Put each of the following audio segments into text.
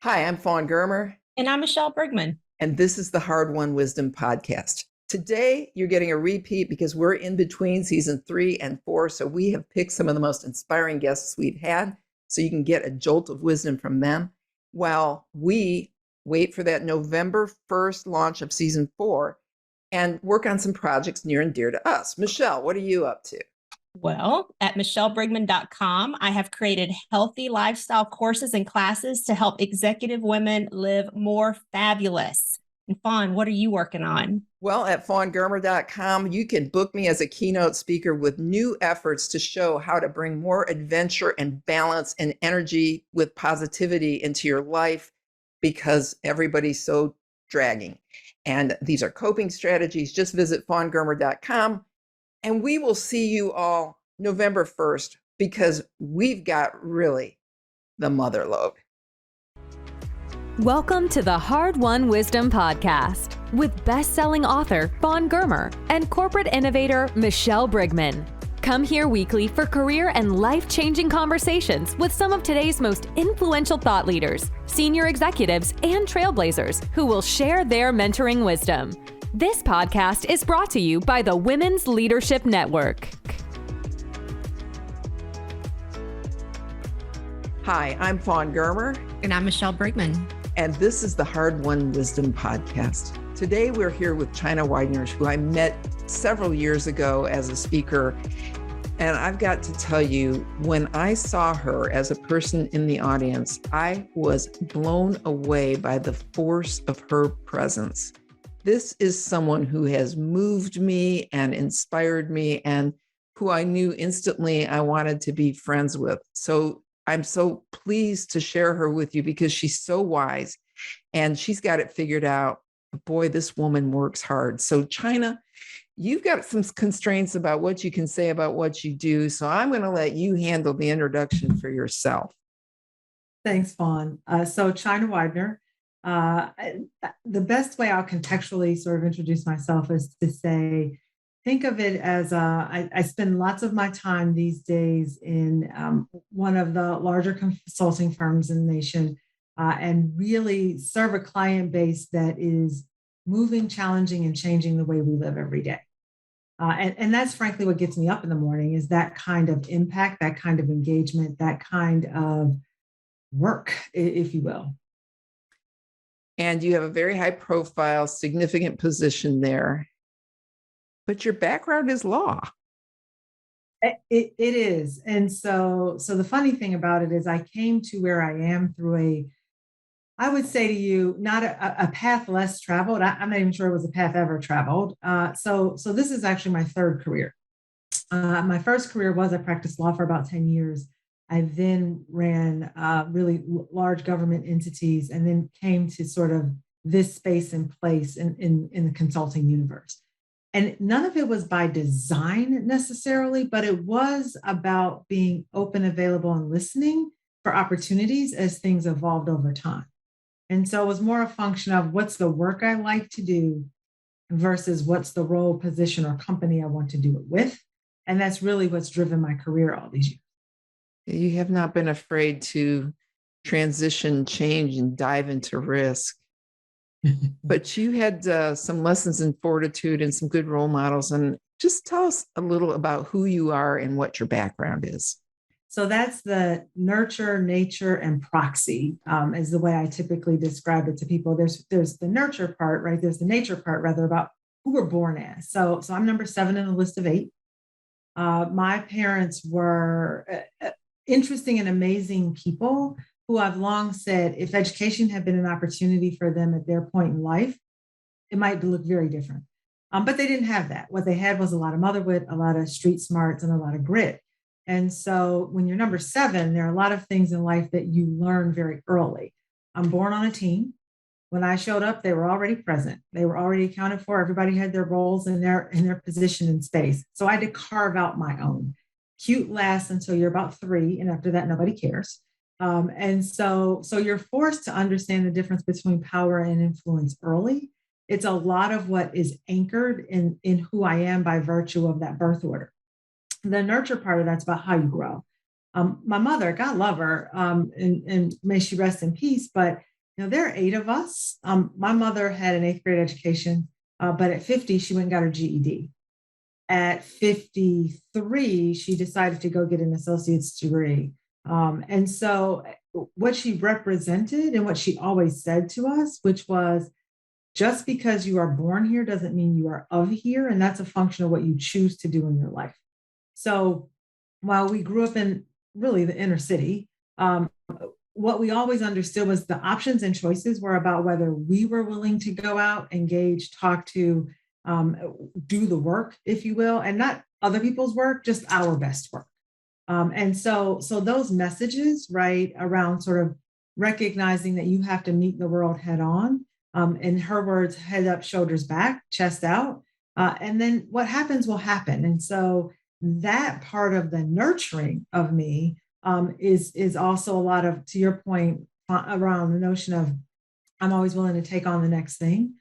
Hi, I'm Fawn Germer, And I'm Michelle Brigman. and this is the Hard Won Wisdom Podcast. Today, you're getting a repeat because we're in between season 3 and 4. So we have picked some of the most inspiring guests we've had so you can get a jolt of wisdom from them while we wait for that November 1st launch of season 4 and work on some projects near and dear to us. Michelle, what are you up to? Well, at michellebrigman.com, I have created healthy lifestyle courses and classes to help executive women live more fabulous. And Fawn, what are you working on? Well, at fawngermer.com, you can book me as a keynote speaker with new efforts to show how to bring more adventure and balance and energy with positivity into your life because everybody's so dragging. And these are coping strategies. Just visit fawngermer.com and we will see you all November 1st because we've got really the mother load. Welcome to the Hard Won Wisdom Podcast with best-selling author Fawn Germer and corporate innovator Michelle Brigman. Come here weekly for career and life-changing conversations with some of today's most influential thought leaders, senior executives, and trailblazers who will share their mentoring wisdom. This podcast is brought to you by the Women's Leadership Network. Hi, I'm Fawn Germer. And I'm Michelle Brigman. And this is the Hard Won Wisdom Podcast. Today, we're here with China Widener, who I met several years ago as a speaker. And I've got to tell you, when I saw her as a person in the audience, I was blown away by the force of her presence. This is someone who has moved me and inspired me and who I knew instantly I wanted to be friends with. So I'm so pleased to share her with you because she's so wise and she's got it figured out. Boy, this woman works hard. So China, you've got some constraints about what you can say about what you do. So I'm going to let you handle the introduction for yourself. Thanks, Fawn. So China Widener, the best way I'll contextually sort of introduce myself is to say, think of it as I spend lots of my time these days in one of the larger consulting firms in the nation and really serve a client base that is moving, challenging, and changing the way we live every day. And that's frankly what gets me up in the morning is that kind of impact, that kind of engagement, that kind of work, if you will. And you have a very high profile, significant position there. But your background is law. It is. And so the funny thing about it is I came to where I am through I would say to you, not a path less traveled. I'm not even sure it was a path ever traveled. So this is actually my third career. My first career was I practiced law for about 10 years. I then ran really large government entities and then came to sort of this space and place in the consulting universe. And none of it was by design necessarily, but it was about being open, available, and listening for opportunities as things evolved over time. And so it was more a function of what's the work I like to do versus what's the role, position, or company I want to do it with. And that's really what's driven my career all these years. You have not been afraid to transition, change, and dive into risk. But you had some lessons in fortitude and some good role models. And just tell us a little about who you are and what your background is. So that's the nurture, nature, and proxy is the way I typically describe it to people. There's the nurture part, right? There's the nature part, rather, about who we're born as. So I'm number 7 in a list of 8. My parents were interesting and amazing people who I've long said, if education had been an opportunity for them at their point in life, it might look very different. But they didn't have that. What they had was a lot of motherwit, a lot of street smarts, and a lot of grit. And so when you're number 7, there are a lot of things in life that you learn very early. I'm born on a team. When I showed up, they were already present. They were already accounted for. Everybody had their roles in their position in space. So I had to carve out my own. Cute lasts until you're about 3, and after that, nobody cares. And so you're forced to understand the difference between power and influence early. It's a lot of what is anchored in who I am by virtue of that birth order. The nurture part of that's about how you grow. My mother, God love her, and may she rest in peace, but there are 8 of us. My mother had an 8th grade education, but at 50, she went and got her GED. At 53, she decided to go get an associate's degree. And so what she represented and what she always said to us, which was, just because you are born here doesn't mean you are of here. And that's a function of what you choose to do in your life. So while we grew up in really the inner city, what we always understood was the options and choices were about whether we were willing to go out, engage, talk to, do the work, if you will, and not other people's work, just our best work. And so those messages, right, around sort of recognizing that you have to meet the world head on, in her words, head up, shoulders back, chest out, and then what happens will happen. And so that part of the nurturing of me is also a lot of, to your point, around the notion of I'm always willing to take on the next thing.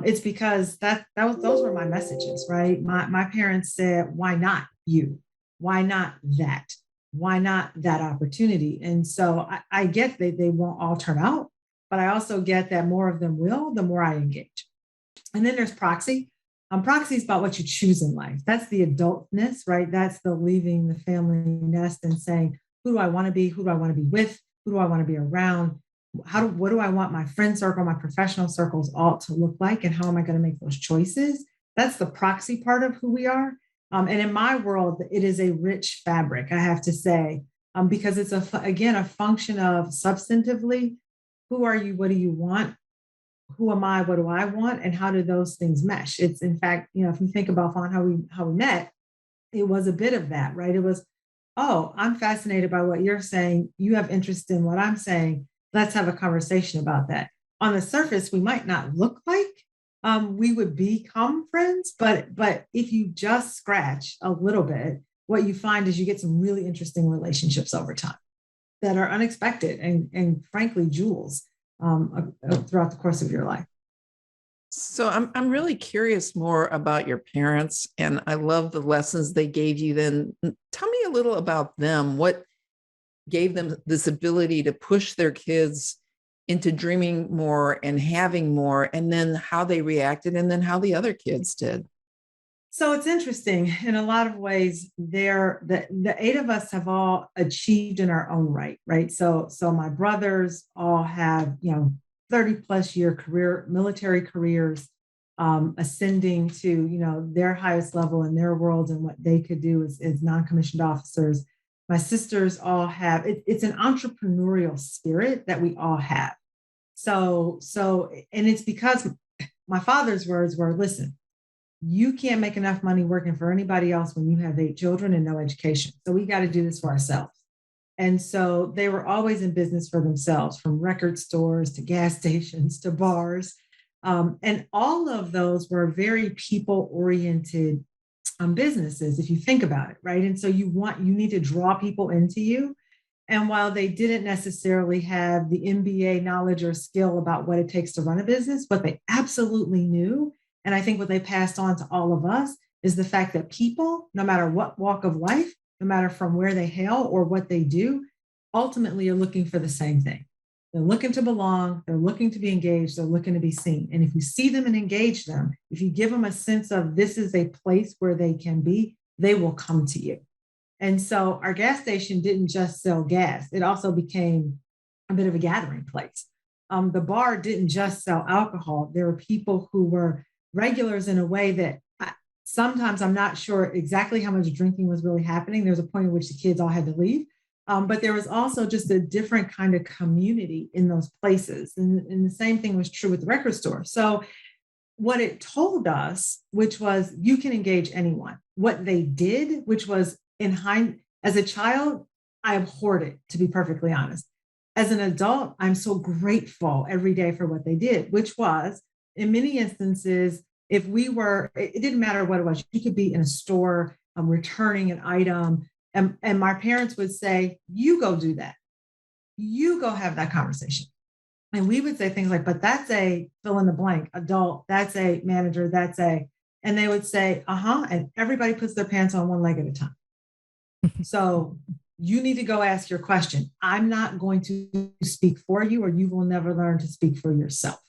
It's because those were my messages, right? My parents said, why not you? Why not that? Why not that opportunity? And so I get that they won't all turn out, but I also get that more of them will, the more I engage. And then there's proxy. Proxy is about what you choose in life. That's the adultness, right? That's the leaving the family nest and saying, who do I want to be? Who do I want to be with? Who do I want to be around? What do I want my friend circle, my professional circles all to look like? And how am I going to make those choices? That's the proxy part of who we are. And in my world, it is a rich fabric, I have to say, because it's again, a function of substantively, who are you? What do you want? Who am I? What do I want? And how do those things mesh? It's, in fact, if you think about how we met, it was a bit of that, right? It was, oh, I'm fascinated by what you're saying. You have interest in what I'm saying. Let's have a conversation about that. On the surface, we might not look like we would become friends, but if you just scratch a little bit, what you find is you get some really interesting relationships over time that are unexpected and frankly, jewels throughout the course of your life. So I'm really curious more about your parents, and I love the lessons they gave you. Then tell me a little about them. What gave them this ability to push their kids into dreaming more and having more, and then how they reacted, and then how the other kids did? So it's interesting. In a lot of ways, the 8 of us have all achieved in our own right? So my brothers all have, 30 plus year military careers, ascending to, their highest level in their worlds and what they could do as non-commissioned officers. My sisters all have, it's an entrepreneurial spirit that we all have. So, and it's because my father's words were, listen, you can't make enough money working for anybody else when you have 8 children and no education. So we got to do this for ourselves. And so they were always in business for themselves, from record stores to gas stations to bars. And all of those were very people-oriented businesses, if you think about it, right? And so you need to draw people into you. And while they didn't necessarily have the MBA knowledge or skill about what it takes to run a business, what they absolutely knew, and I think what they passed on to all of us, is the fact that people, no matter what walk of life, no matter from where they hail or what they do, ultimately are looking for the same thing. They're looking to belong, they're looking to be engaged, they're looking to be seen. And if you see them and engage them, if you give them a sense of this is a place where they can be, they will come to you. And so our gas station didn't just sell gas, it also became a bit of a gathering place. The bar didn't just sell alcohol. There were people who were regulars in a way that sometimes I'm not sure exactly how much drinking was really happening. There was a point at which the kids all had to leave. But there was also just a different kind of community in those places. And the same thing was true with the record store. So what it told us, which was you can engage anyone. What they did, which was as a child, I abhorred it, to be perfectly honest. As an adult, I'm so grateful every day for what they did, which was, in many instances, it didn't matter what it was. You could be in a store, returning an item, and my parents would say, you go do that. You go have that conversation. And we would say things like, but that's a fill in the blank adult, that's a manager, and they would say, and everybody puts their pants on one leg at a time. So you need to go ask your question. I'm not going to speak for you, or you will never learn to speak for yourself.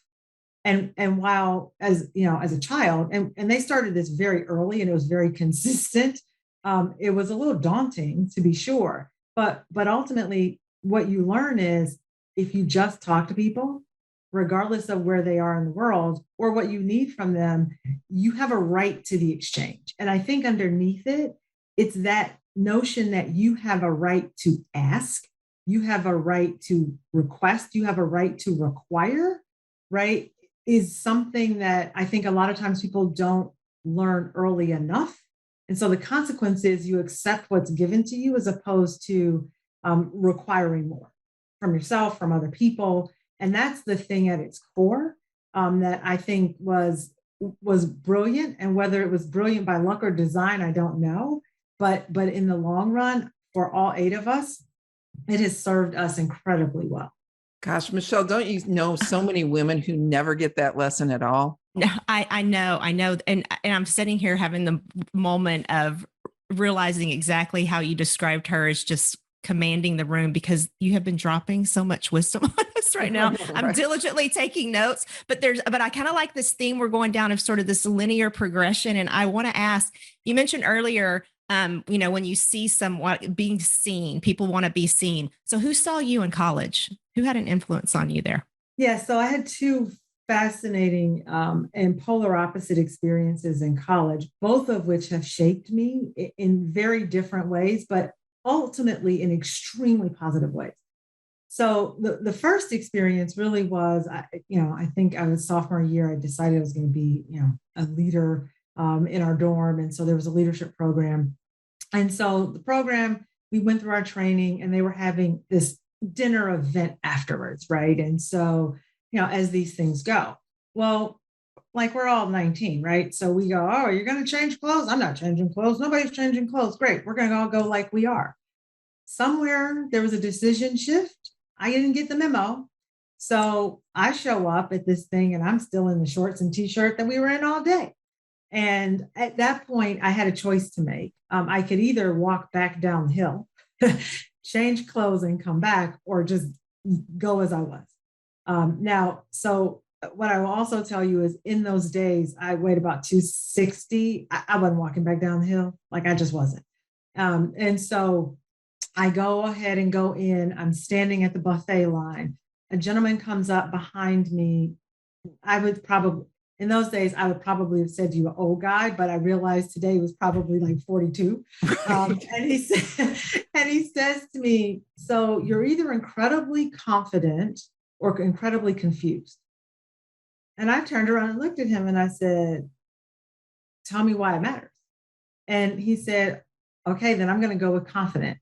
And while, as you know, as a child, and they started this very early and it was very consistent, it was a little daunting, to be sure. But ultimately, what you learn is, if you just talk to people, regardless of where they are in the world or what you need from them, you have a right to the exchange. And I think underneath it, it's that notion that you have a right to ask, you have a right to request, you have a right to require, right? Is something that I think a lot of times people don't learn early enough. And so the consequence is you accept what's given to you as opposed to requiring more from yourself, from other people. And that's the thing at its core that I think was brilliant. And whether it was brilliant by luck or design, I don't know. But in the long run, for all 8 of us, it has served us incredibly well. Gosh, Michelle, don't you know so many women who never get that lesson at all? No, I know. And I'm sitting here having the moment of realizing exactly how you described her as just commanding the room, because you have been dropping so much wisdom on us right now. Right. I'm diligently taking notes, but I kind of like this theme we're going down of sort of this linear progression. And I want to ask, you mentioned earlier, when you see someone being seen, people want to be seen. So who saw you in college? Who had an influence on you there? Yeah, so I had 2 fascinating and polar opposite experiences in college, both of which have shaped me in very different ways, but ultimately in extremely positive ways. So the first experience really was, I think I was sophomore year, I decided I was going to be, a leader in our dorm. And so there was a leadership program. And so the program, we went through our training and they were having this dinner event afterwards, right? And so, as these things go, well, like we're all 19, right? So we go, oh, you're going to change clothes? I'm not changing clothes. Nobody's changing clothes. Great. We're going to all go like we are. Somewhere there was a decision shift. I didn't get the memo. So I show up at this thing and I'm still in the shorts and t-shirt that we were in all day. And at that point, I had a choice to make. I could either walk back down the hill, change clothes and come back, or just go as I was. So what I will also tell you is, in those days, I weighed about 260. I wasn't walking back down the hill. Like, I just wasn't. And so I go ahead and go in. I'm standing at the buffet line. A gentleman comes up behind me. In those days, I would probably have said to you, old guy, but I realized today was probably like 42. And he says to me, so you're either incredibly confident or incredibly confused. And I turned around and looked at him and I said, tell me why it matters. And he said, okay, then I'm going to go with confident.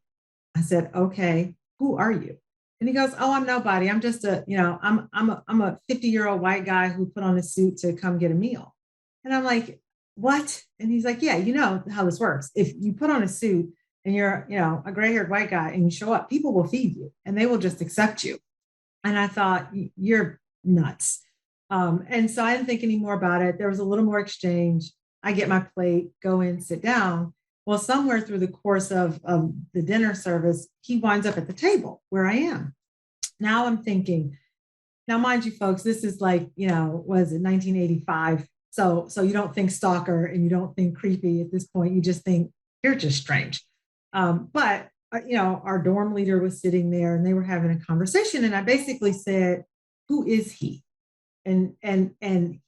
I said, okay, who are you? And he goes, oh, I'm nobody. I'm just I'm a 50-year-old white guy who put on a suit to come get a meal. And I'm like, what? And he's like, yeah, you know how this works. If you put on a suit and you're, a gray-haired white guy and you show up, people will feed you and they will just accept you. And I thought, you're nuts. And so I didn't think any more about it. There was a little more exchange. I get my plate, go in, sit down. Well, somewhere through the course of the dinner service, he winds up at the table where I am. Now I'm thinking, now, mind you, folks, this is like, was it 1985? So you don't think stalker and you don't think creepy at this point. You just think you're just strange. But our dorm leader was sitting there and they were having a conversation. And I basically said, who is he? And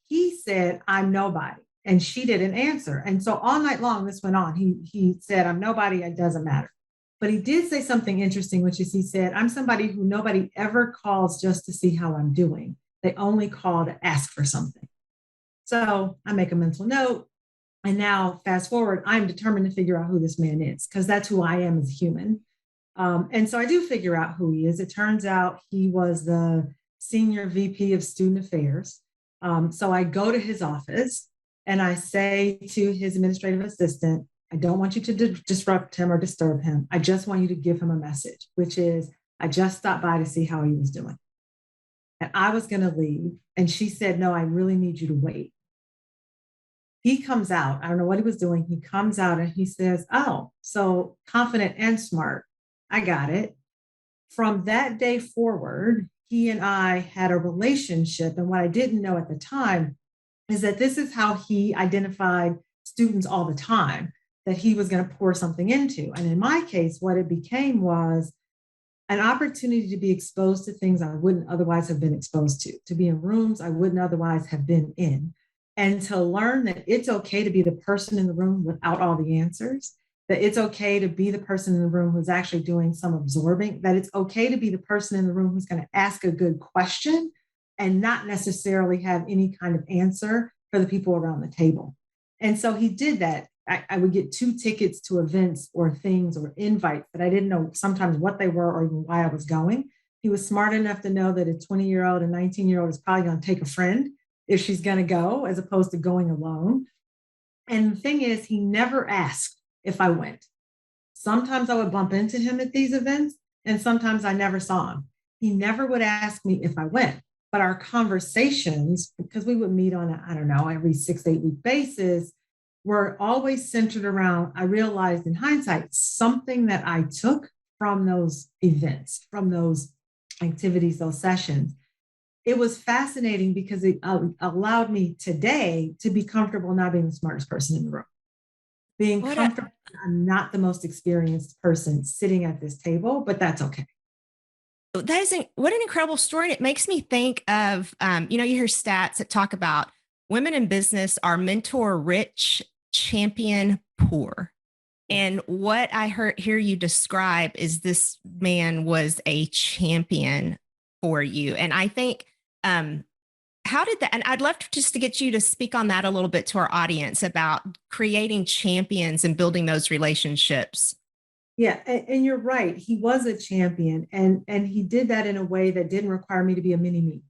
he said, I'm nobody. And she didn't answer. And so all night long, this went on. He said, I'm nobody, it doesn't matter. But he did say something interesting, which is he said, I'm somebody who nobody ever calls just to see how I'm doing. They only call to ask for something. So I make a mental note. And now fast forward, I'm determined to figure out who this man is, because that's who I am as a human. And so I do figure out who he is. It turns out he was the senior VP of student affairs. So I go to his office. And I say to his administrative assistant, I don't want you to disrupt him or disturb him. I just want you to give him a message, which is, I just stopped by to see how he was doing. And I was going to leave. And she said, no, I really need you to wait. He comes out. I don't know what he was doing. He comes out and he says, oh, so confident and smart. I got it. From that day forward, he and I had a relationship. And what I didn't know at the time is that this is how he identified students all the time that he was going to pour something into. And in my case, what it became was an opportunity to be exposed to things I wouldn't otherwise have been exposed to be in rooms I wouldn't otherwise have been in, and to learn that it's okay to be the person in the room without all the answers, that it's okay to be the person in the room who's actually doing some absorbing, that it's okay to be the person in the room who's going to ask a good question and not necessarily have any kind of answer for the people around the table. And so he did that. I would get 2 tickets to events or things or invites that I didn't know sometimes what they were or even why I was going. He was smart enough to know that a 20-year-old and 19-year-old is probably going to take a friend if she's going to go, as opposed to going alone. And the thing is, he never asked if I went. Sometimes I would bump into him at these events, and sometimes I never saw him. He never would ask me if I went. But our conversations, because we would meet on every 6 to 8 week basis, were always centered around, I realized in hindsight, something that I took from those events, from those activities, those sessions. It was fascinating because it allowed me today to be comfortable not being the smartest person in the room. Being comfortable, I'm not the most experienced person sitting at this table, but that's okay. That is what an incredible story. And it makes me think of, you hear stats that talk about women in business are mentor rich, champion poor. And what I hear you describe is this man was a champion for you. And I think, how did that, and I'd love to get you to speak on that a little bit to our audience about creating champions and building those relationships. Yeah, and you're right. He was a champion, and he did that in a way that didn't require me to be a mini me.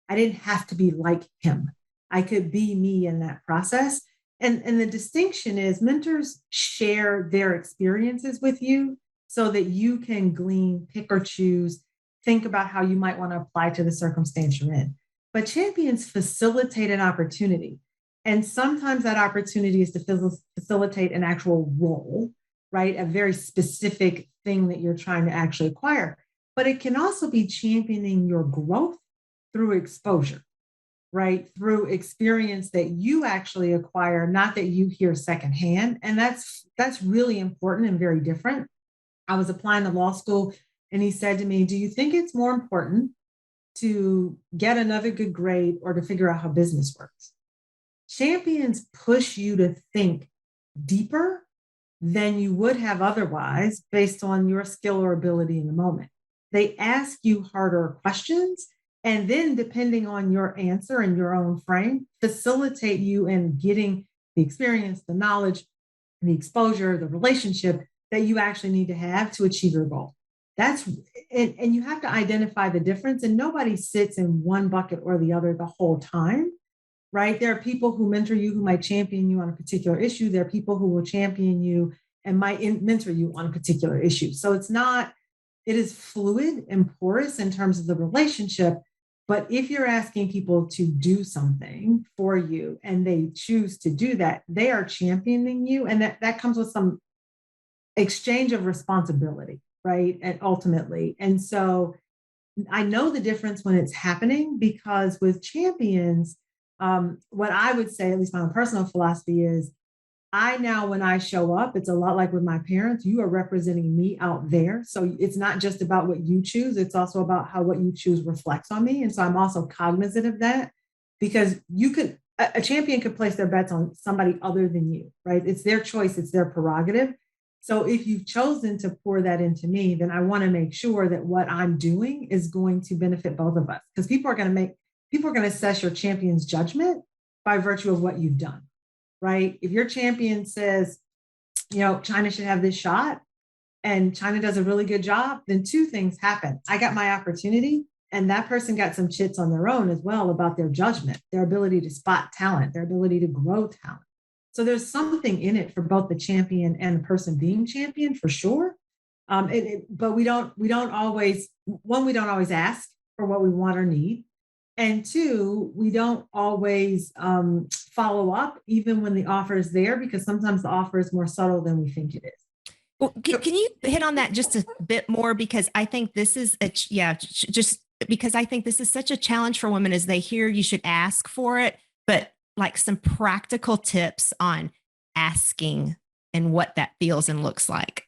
I didn't have to be like him. I could be me in that process. And the distinction is mentors share their experiences with you so that you can glean, pick or choose, think about how you might want to apply to the circumstance you're in. But champions facilitate an opportunity. And sometimes that opportunity is to facilitate an actual role, right? A very specific thing that you're trying to actually acquire. But it can also be championing your growth through exposure, right? Through experience that you actually acquire, not that you hear secondhand. And that's really important and very different. I was applying to law school, and he said to me, do you think it's more important to get another good grade or to figure out how business works? Champions push you to think deeper than you would have otherwise based on your skill or ability in the moment. They ask you harder questions, and then depending on your answer and your own frame, facilitate you in getting the experience, the knowledge, the exposure, the relationship that you actually need to have to achieve your goal. And you have to identify the difference, and nobody sits in one bucket or the other the whole time, right? There are people who mentor you who might champion you on a particular issue. There are people who will champion you and might mentor you on a particular issue. So it is fluid and porous in terms of the relationship. But if you're asking people to do something for you and they choose to do that, they are championing you. And that comes with some exchange of responsibility, right? And ultimately. And so I know the difference when it's happening, because with champions, what I would say, at least my own personal philosophy is, when I show up, it's a lot like with my parents. You are representing me out there. So it's not just about what you choose. It's also about how what you choose reflects on me. And so I'm also cognizant of that, because a champion could place their bets on somebody other than you, right? It's their choice. It's their prerogative. So if you've chosen to pour that into me, then I want to make sure that what I'm doing is going to benefit both of us, because people are going to assess your champion's judgment by virtue of what you've done. Right? If your champion says, China should have this shot, and China does a really good job, then 2 things happen. I got my opportunity, and that person got some chits on their own as well about their judgment, their ability to spot talent, their ability to grow talent. So there's something in it for both the champion and the person being championed, for sure. But we don't always ask for what we want or need. And 2, we don't always follow up even when the offer is there, because sometimes the offer is more subtle than we think it is. Well, can you hit on that just a bit more? Because I think this is just because I think this is such a challenge for women as they hear you should ask for it, but like some practical tips on asking and what that feels and looks like.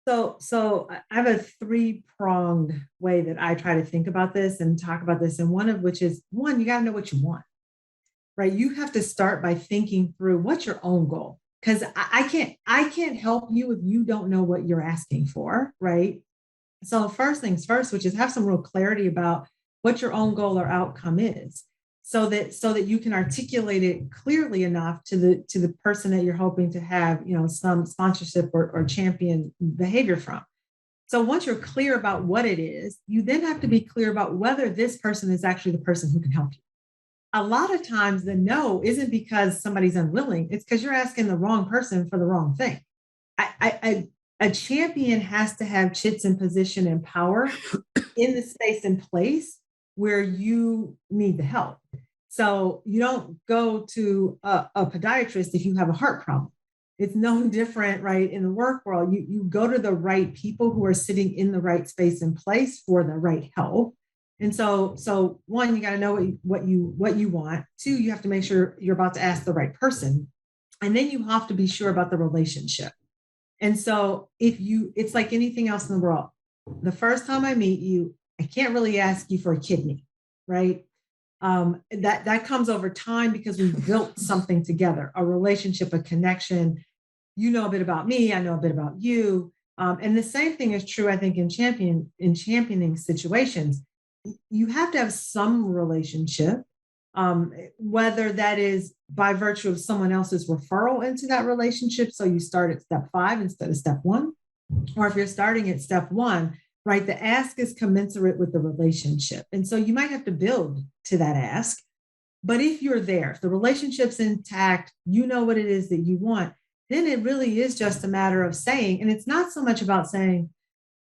So I have a three-pronged way that I try to think about this and talk about this. And one of which is, one, you got to know what you want, right? You have to start by thinking through what's your own goal. Because I can't help you if you don't know what you're asking for, right? So first things first, which is have some real clarity about what your own goal or outcome is, so that you can articulate it clearly enough to the person that you're hoping to have, some sponsorship or champion behavior from. So once you're clear about what it is, you then have to be clear about whether this person is actually the person who can help you. A lot of times the no isn't because somebody's unwilling, it's because you're asking the wrong person for the wrong thing. A champion has to have chits in position and power in the space and place where you need the help. So you don't go to a podiatrist if you have a heart problem. It's no different, right? In the work world, you go to the right people who are sitting in the right space and place for the right help. And so one, you got to know what you want. Two, you have to make sure you're about to ask the right person. And then you have to be sure about the relationship. And so it's like anything else in the world. The first time I meet you, I can't really ask you for a kidney, right? That comes over time because we've built something together, a relationship, a connection. You know a bit about me, I know a bit about you. And the same thing is true, I think, in championing situations. You have to have some relationship, whether that is by virtue of someone else's referral into that relationship. So you start at step 5 instead of step 1, or if you're starting at step 1, right, the ask is commensurate with the relationship. And so you might have to build to that ask. But if you're there, if the relationship's intact, you know what it is that you want, then it really is just a matter of saying, and it's not so much about saying,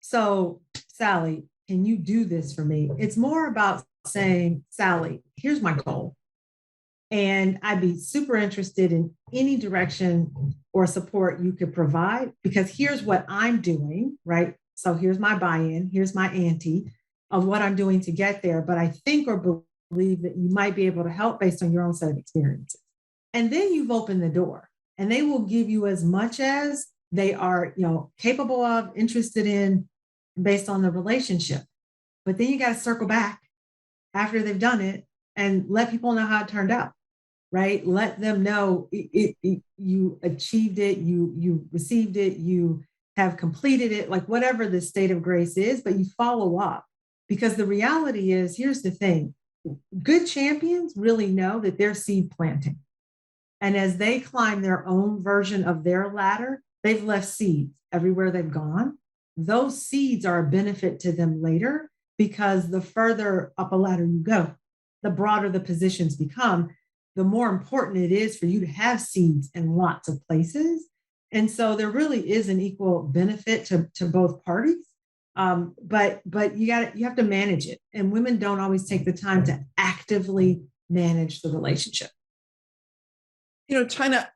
so Sally, can you do this for me? It's more about saying, Sally, here's my goal. And I'd be super interested in any direction or support you could provide, because here's what I'm doing, right? So here's my buy-in, here's my ante of what I'm doing to get there. But I think or believe that you might be able to help based on your own set of experiences. And then you've opened the door, and they will give you as much as they are, capable of, interested in, based on the relationship. But then you got to circle back after they've done it and let people know how it turned out, right? Let them know you achieved it, you received it, you have completed it, like whatever the state of grace is, but you follow up. Because the reality is, here's the thing, good champions really know that they're seed planting. And as they climb their own version of their ladder, they've left seeds everywhere they've gone. Those seeds are a benefit to them later, because the further up a ladder you go, the broader the positions become, the more important it is for you to have seeds in lots of places. And so there really is an equal benefit to both parties. But you have to manage it. And women don't always take the time to actively manage the relationship. China,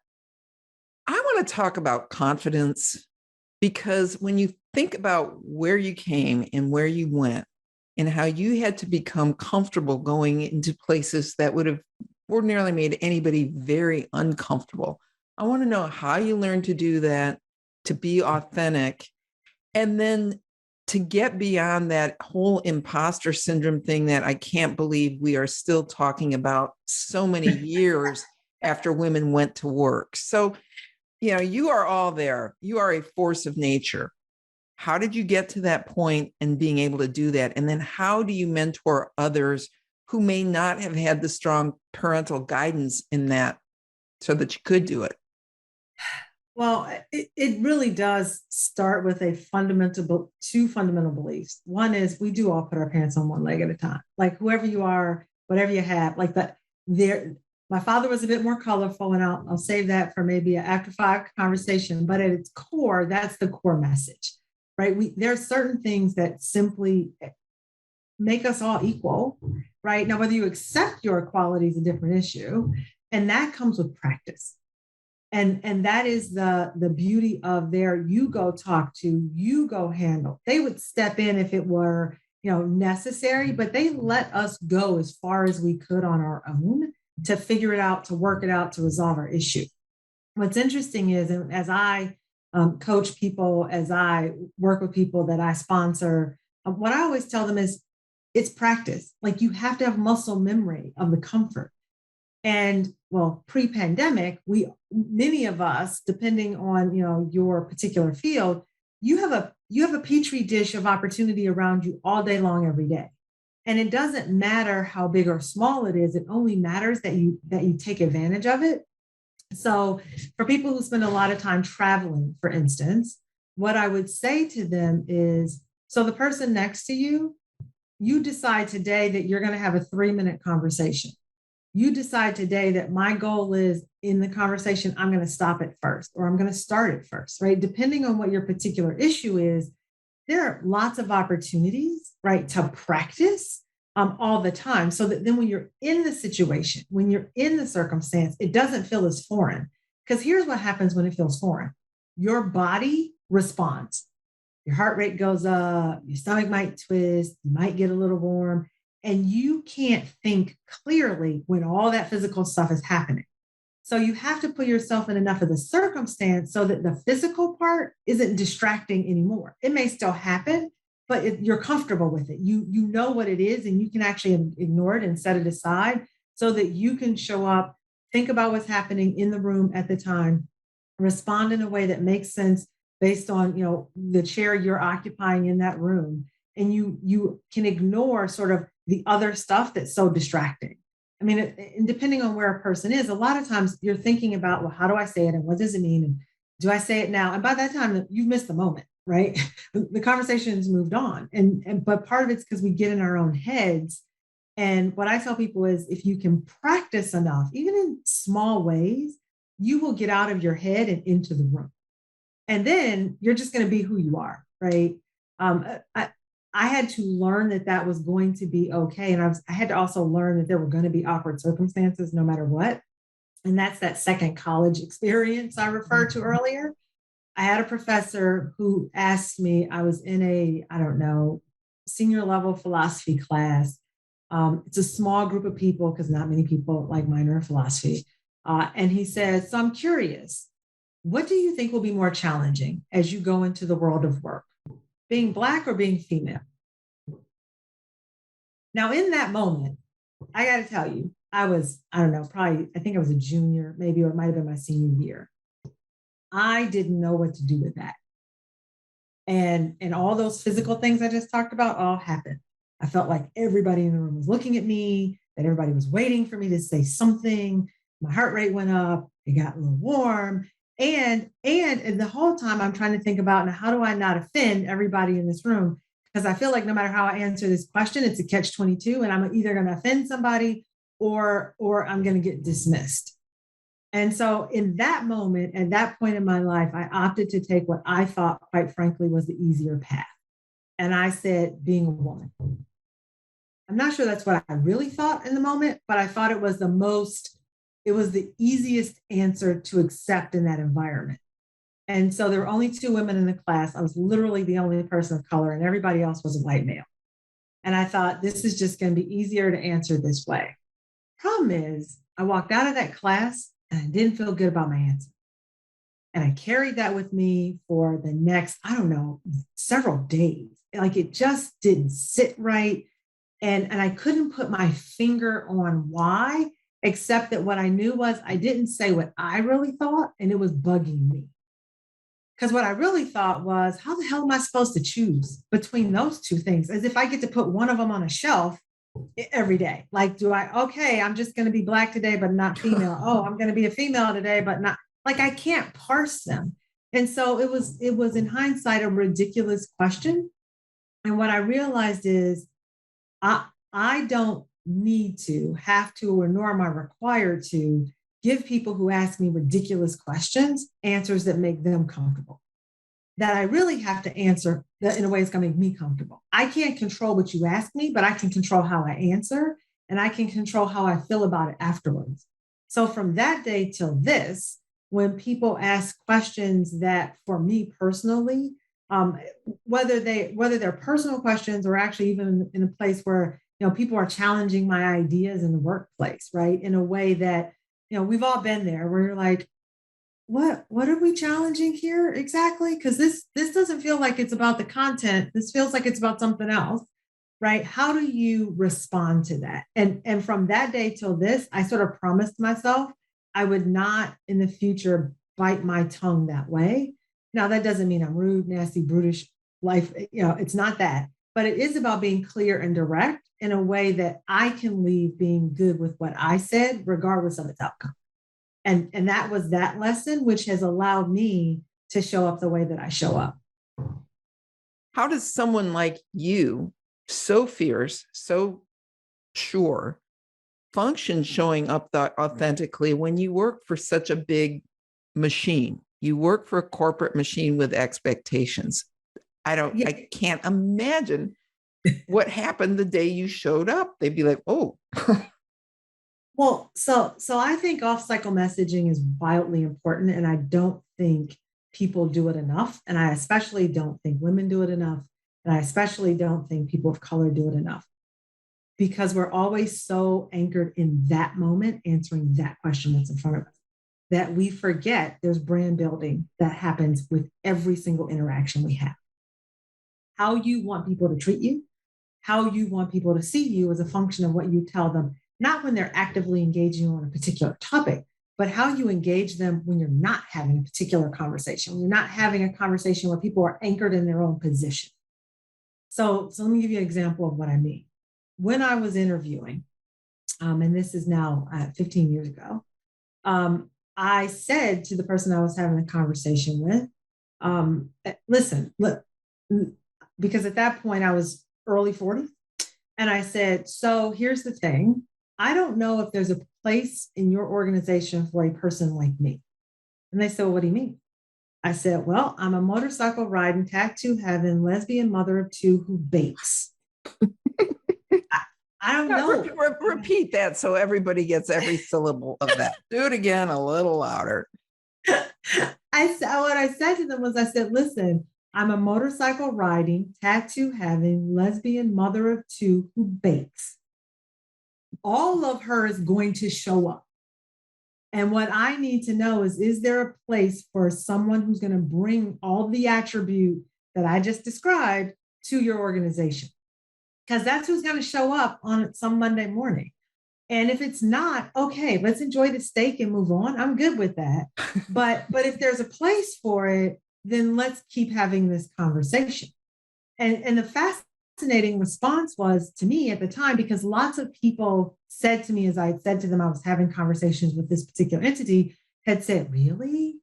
I want to talk about confidence, because when you think about where you came and where you went and how you had to become comfortable going into places that would have ordinarily made anybody very uncomfortable. I want to know how you learned to do that, to be authentic, and then to get beyond that whole imposter syndrome thing that I can't believe we are still talking about so many years after women went to work. So, you are all there. You are a force of nature. How did you get to that point and being able to do that? And then how do you mentor others who may not have had the strong parental guidance in that so that you could do it? Well, it really does start with two fundamental beliefs. One is we do all put our pants on one leg at a time. Like whoever you are, whatever you have, like that. My father was a bit more colorful, and I'll save that for maybe an after 5 conversation. But at its core, that's the core message, right? There are certain things that simply make us all equal, right? Now, whether you accept your equality is a different issue, and that comes with practice. And that is the beauty of their, you go talk to, you go handle. They would step in if it were, necessary, but they let us go as far as we could on our own to figure it out, to work it out, to resolve our issue. What's interesting is, and as I coach people, as I work with people that I sponsor, what I always tell them is it's practice. Like, you have to have muscle memory of the comfort. And well, pre-pandemic, many of us, depending on, your particular field, you have a petri dish of opportunity around you all day long, every day. And it doesn't matter how big or small it is. It only matters that you take advantage of it. So for people who spend a lot of time traveling, for instance, what I would say to them is, so the person next to you, you decide today that you're going to have a 3-minute conversation. You decide today that my goal is, in the conversation, I'm going to stop it first, or I'm going to start it first, right? Depending on what your particular issue is, there are lots of opportunities, right, to practice all the time. So that then when you're in the situation, when you're in the circumstance, it doesn't feel as foreign. Because here's what happens when it feels foreign. Your body responds. Your heart rate goes up, your stomach might twist, you might get a little warm, and you can't think clearly when all that physical stuff is happening. So you have to put yourself in enough of the circumstance so that the physical part isn't distracting anymore. It may still happen, but you're comfortable with it. You know what it is, and you can actually ignore it and set it aside so that you can show up, think about what's happening in the room at the time, respond in a way that makes sense based on, the chair you're occupying in that room. And you can ignore sort of the other stuff that's so distracting. I mean, and depending on where a person is, a lot of times you're thinking about, well, how do I say it? And what does it mean? And do I say it now? And by that time, you've missed the moment, right? The conversation's moved on. But part of it's because we get in our own heads. And what I tell people is, if you can practice enough, even in small ways, you will get out of your head and into the room. And then you're just going to be who you are, right? I had to learn that was going to be okay. And I had to also learn that there were going to be awkward circumstances no matter what. And that's that second college experience I referred to earlier. I had a professor who asked me, I was in a, senior level philosophy class. It's a small group of people because not many people like mine are in philosophy. And he said, so I'm curious, what do you think will be more challenging as you go into the world of work? Being Black or being female? Now, in that moment, I got to tell you, I was, I think I was a junior, maybe, or it might have been my senior year. I didn't know what to do with that. And all those physical things I just talked about all happened. I felt like everybody in the room was looking at me, that everybody was waiting for me to say something. My heart rate went up. It got a little warm. And the whole time I'm trying to think about, now, how do I not offend everybody in this room? Because I feel like no matter how I answer this question, it's a catch-22, and I'm either going to offend somebody or I'm going to get dismissed. And so in that moment, at that point in my life, I opted to take what I thought, quite frankly, was the easier path. And I said, being a woman. I'm not sure that's what I really thought in the moment, but I thought it was the easiest answer to accept in that environment. And so there were only 2 women in the class. I was literally the only person of color, and everybody else was a white male. And I thought, this is just going to be easier to answer this way. Problem is, I walked out of that class and I didn't feel good about my answer. And I carried that with me for the next, several days. Like, it just didn't sit right. And I couldn't put my finger on why, except that what I knew was I didn't say what I really thought, and it was bugging me. Because what I really thought was, how the hell am I supposed to choose between those 2 things? As if I get to put one of them on a shelf every day. Like, I'm just going to be Black today, but not female. Oh, I'm going to be a female today, but not, like, I can't parse them. And so it was in hindsight, a ridiculous question. And what I realized is I don't need to, have to, or nor am I required to give people who ask me ridiculous questions answers that make them comfortable. That I really have to answer that in a way that's going to make me comfortable. I can't control what you ask me, but I can control how I answer, and I can control how I feel about it afterwards. So from that day till this, when people ask questions that, for me personally, whether they're personal questions or actually even in a place where, people are challenging my ideas in the workplace, right? In a way that, we've all been there where you're like, what are we challenging here exactly? Because this doesn't feel like it's about the content. This feels like it's about something else, right? How do you respond to that? And from that day till this, I sort of promised myself I would not in the future bite my tongue that way. Now, that doesn't mean I'm rude, nasty, brutish, life, it's not that, but it is about being clear and direct in a way that I can leave being good with what I said, regardless of its outcome. And that was that lesson, which has allowed me to show up the way that I show up. How does someone like you, so fierce, so sure, function showing up that authentically when you work for such a big machine? You work for a corporate machine with expectations. I can't imagine what happened the day you showed up. They'd be like, oh. Well, so I think off-cycle messaging is wildly important, and I don't think people do it enough. And I especially don't think women do it enough. And I especially don't think people of color do it enough, because we're always so anchored in that moment, answering that question that's in front of us, that we forget there's brand building that happens with every single interaction we have. How you want people to treat you, how you want people to see you is a function of what you tell them, not when they're actively engaging on a particular topic, but how you engage them when you're not having a particular conversation, when you're not having a conversation where people are anchored in their own position. So let me give you an example of what I mean. When I was interviewing, and this is now 15 years ago, I said to the person I was having a conversation with, listen, look, because at that point I was early 40s. And I said, so here's the thing. I don't know if there's a place in your organization for a person like me. And they said, well, what do you mean? I said, well, I'm a motorcycle riding, tattoo having, lesbian mother of two who bakes. I don't know. Repeat that so everybody gets every syllable of that. Do it again a little louder. What I said to them was, I said, listen, I'm a motorcycle riding, tattoo having, lesbian mother of two who bakes. All of her is going to show up. And what I need to know is there a place for someone who's going to bring all the attribute that I just described to your organization? Because that's who's going to show up on some Monday morning. And if it's not, okay, let's enjoy the steak and move on. I'm good with that. But if there's a place for it, then let's keep having this conversation. And the fascinating response was to me at the time, because lots of people said to me, as I had said to them, I was having conversations with this particular entity, had said, really?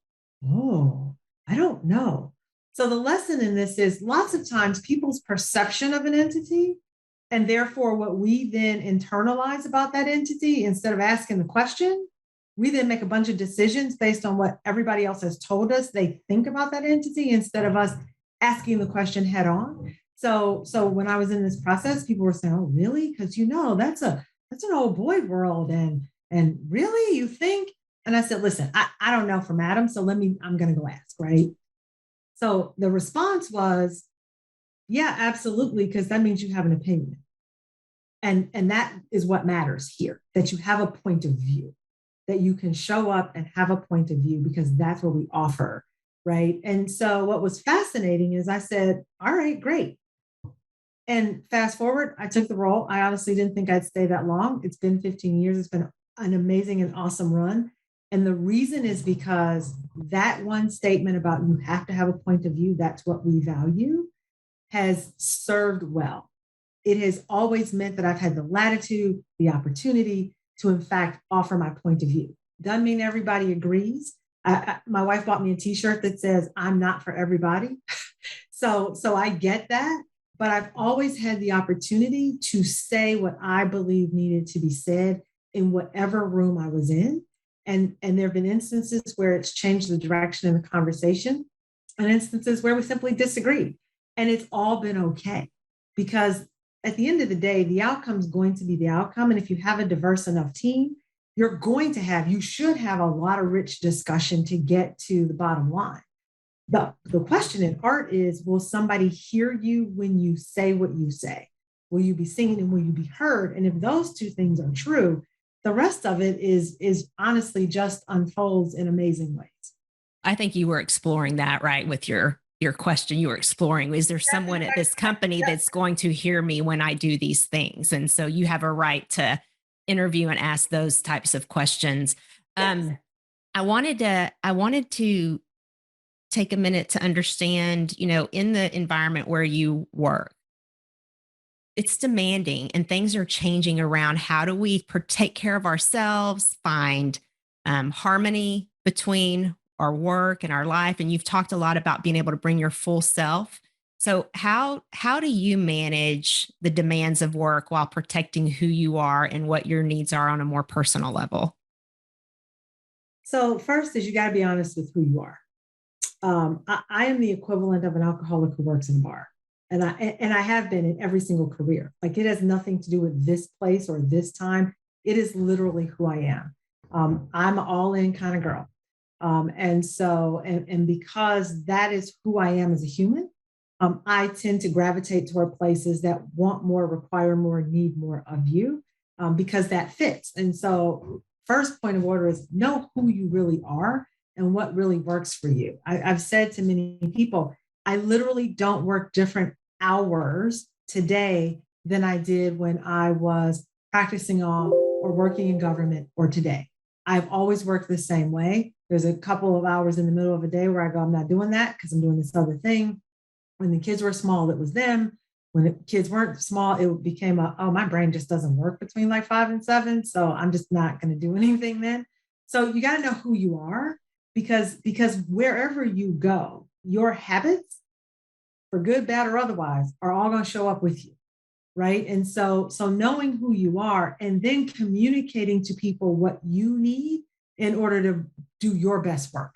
Oh, I don't know. So the lesson in this is lots of times people's perception of an entity, and therefore what we then internalize about that entity, instead of asking the question, we then make a bunch of decisions based on what everybody else has told us they think about that entity, instead of us asking the question head on. So when I was in this process, people were saying, oh, really? Because that's an old boy world. And really, you think? And I said, listen, I don't know from Adam, so I'm going to go ask, right? So the response was, yeah, absolutely, because that means you have an opinion. And that is what matters here, that you have a point of view, that you can show up and have a point of view, because that's what we offer, right? And so what was fascinating is I said, all right, great. And fast forward, I took the role. I honestly didn't think I'd stay that long. It's been 15 years. It's been an amazing and awesome run. And the reason is because that one statement about you have to have a point of view, that's what we value, has served well. It has always meant that I've had the latitude, the opportunity to, in fact, offer my point of view. Doesn't mean everybody agrees. My wife bought me a t-shirt that says, I'm not for everybody. So I get that. But I've always had the opportunity to say what I believe needed to be said in whatever room I was in. And there have been instances where it's changed the direction in the conversation, and instances where we simply disagreed. And it's all been okay, because at the end of the day, the outcome is going to be the outcome. And if you have a diverse enough team you should have a lot of rich discussion to get to the bottom line. The question in art is, will somebody hear you when you say what you say? Will you be singing and will you be heard? And if those two things are true, the rest of it is honestly just unfolds in amazing ways. I think you were exploring that, right? With your question, you were exploring, is there someone at this company that's going to hear me when I do these things? And so you have a right to interview and ask those types of questions. Yes. I wanted to take a minute to understand, in the environment where you work, it's demanding and things are changing around. How do we take care of ourselves, find harmony between our work and our life? And you've talked a lot about being able to bring your full self. So how do you manage the demands of work while protecting who you are and what your needs are on a more personal level? So first is you got to be honest with who you are. I am the equivalent of an alcoholic who works in a bar. And I have been in every single career. Like, it has nothing to do with this place or this time. It is literally who I am. I'm an all in kind of girl. And because that is who I am as a human, I tend to gravitate toward places that want more, require more, need more of you, because that fits. And so first point of order is know who you really are and what really works for you. I've said to many people, I literally don't work different hours today than I did when I was practicing law or working in government or today. I've always worked the same way. There's a couple of hours in the middle of a day where I go, I'm not doing that because I'm doing this other thing. When the kids were small, it was them. When the kids weren't small, it became my brain just doesn't work between like 5 and 7. So I'm just not going to do anything then. So you got to know who you are, because wherever you go, your habits, for good, bad, or otherwise, are all going to show up with you. Right. And so knowing who you are and then communicating to people what you need in order to do your best work.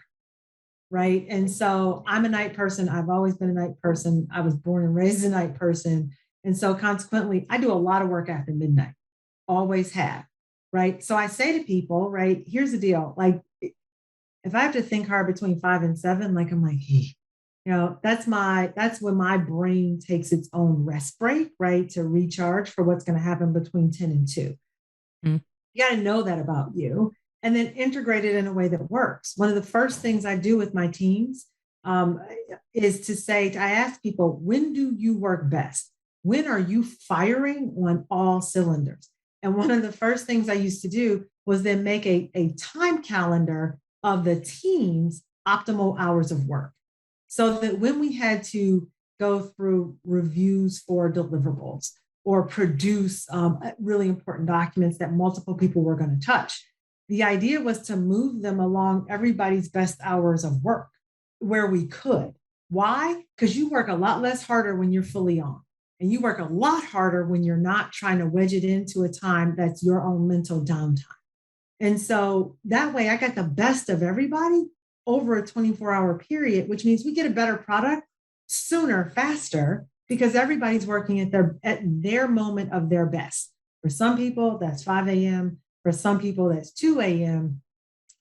Right. And so I'm a night person. I've always been a night person. I was born and raised a night person. And so consequently, I do a lot of work after midnight, always have. Right. So I say to people, right, here's the deal. Like, if I have to think hard between 5 and 7, like, I'm like, hey, that's when my brain takes its own rest break, right, to recharge for what's going to happen between 10 and 2. Mm-hmm. You got to know that about you and then integrate it in a way that works. One of the first things I do with my teams is to say, I ask people, when do you work best? When are you firing on all cylinders? And one of the first things I used to do was then make a time calendar of the team's optimal hours of work. So that when we had to go through reviews for deliverables or produce really important documents that multiple people were going to touch, the idea was to move them along everybody's best hours of work where we could. Why? Because you work a lot less harder when you're fully on. And you work a lot harder when you're not trying to wedge it into a time that's your own mental downtime. And so that way I got the best of everybody over a 24-hour period, which means we get a better product sooner, faster, because everybody's working at their moment of their best. For some people, that's 5 a.m. For some people, that's 2 a.m.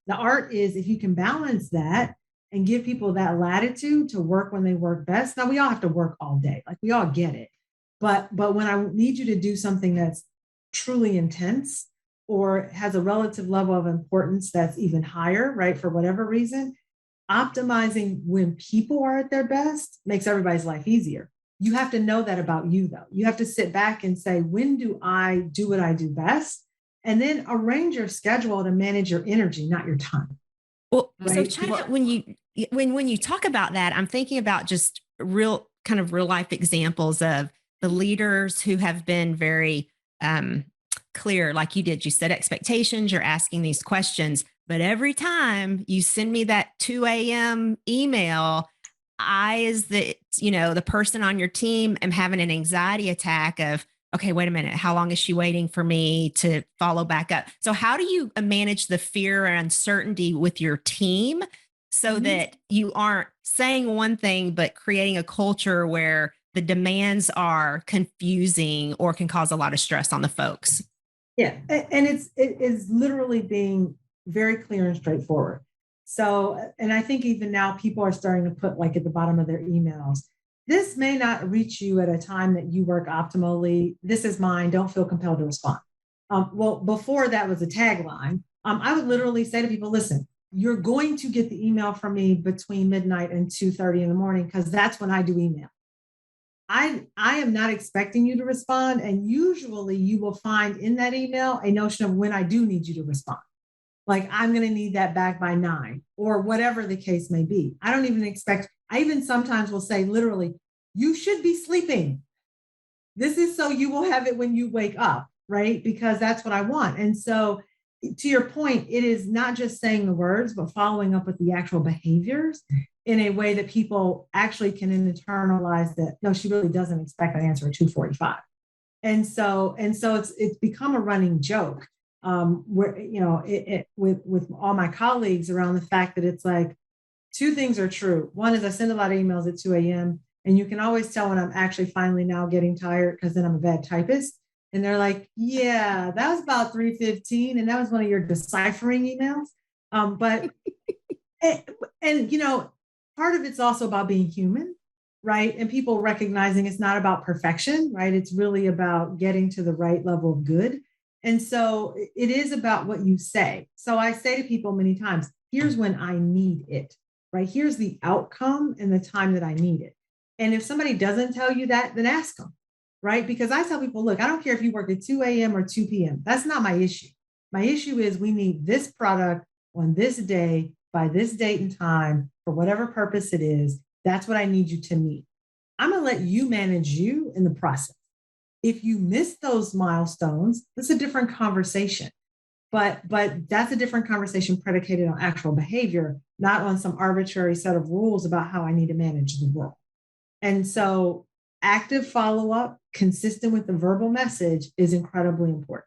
The art is if you can balance that and give people that latitude to work when they work best. Now, we all have to work all day. Like, we all get it. But when I need you to do something that's truly intense or has a relative level of importance that's even higher, right, for whatever reason, optimizing when people are at their best makes everybody's life easier. You have to know that about you, though. You have to sit back and say, when do I do what I do best? And then arrange your schedule to manage your energy, not your time. Well, right? So China, when you talk about that, I'm thinking about just real life examples of the leaders who have been very clear, like you did. You set expectations, you're asking these questions, but every time you send me that 2 a.m. email, I, as the person on your team, am having an anxiety attack of, okay, wait a minute, how long is she waiting for me to follow back up? So how do you manage the fear and uncertainty with your team so that you aren't saying one thing, but creating a culture where the demands are confusing or can cause a lot of stress on the folks? Yeah. And it is literally being very clear and straightforward. So, and I think even now people are starting to put like at the bottom of their emails, this may not reach you at a time that you work optimally. This is mine. Don't feel compelled to respond. Well, before that was a tagline. I would literally say to people, listen, you're going to get the email from me between midnight and 2:30 in the morning, because that's when I do email. I am not expecting you to respond. And usually you will find in that email a notion of when I do need you to respond. Like I'm going to need that back by 9 or whatever the case may be. I don't even expect, I even sometimes will say literally, you should be sleeping. This is so you will have it when you wake up, right? Because that's what I want. And so to your point, it is not just saying the words, but following up with the actual behaviors in a way that people actually can internalize that, no, she really doesn't expect an answer at 2:45. And so it's become a running joke where, with all my colleagues around the fact that it's like, two things are true. One is I send a lot of emails at 2 a.m. and you can always tell when I'm actually finally now getting tired because then I'm a bad typist. And they're like, yeah, that was about 3:15. And that was one of your deciphering emails. But, part of it's also about being human, right? And people recognizing it's not about perfection, right? It's really about getting to the right level of good. And so it is about what you say. So I say to people many times, here's when I need it, right? Here's the outcome and the time that I need it. And if somebody doesn't tell you that, then ask them, right? Because I tell people, look, I don't care if you work at 2 a.m. or 2 p.m. That's not my issue. My issue is we need this product on this day by this date and time for whatever purpose it is. That's what I need you to meet. I'm going to let you manage you in the process. If you miss those milestones, that's a different conversation. But that's a different conversation predicated on actual behavior, not on some arbitrary set of rules about how I need to manage the world. And so active follow-up, consistent with the verbal message, is incredibly important.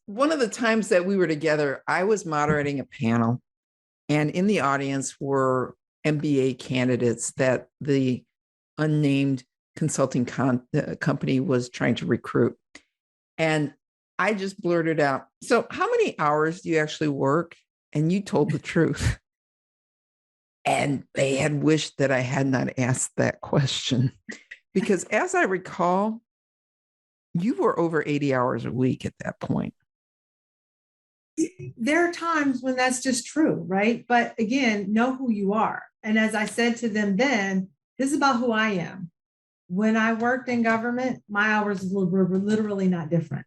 One of the times that we were together, I was moderating a panel, and in the audience were MBA candidates that the unnamed consulting company was trying to recruit. And I just blurted out, so how many hours do you actually work? And you told the truth. And they had wished that I had not asked that question, because as I recall, you were over 80 hours a week at that point. There are times when that's just true, right? But again, know who you are. And as I said to them then, this is about who I am. When I worked in government, my hours were literally not different.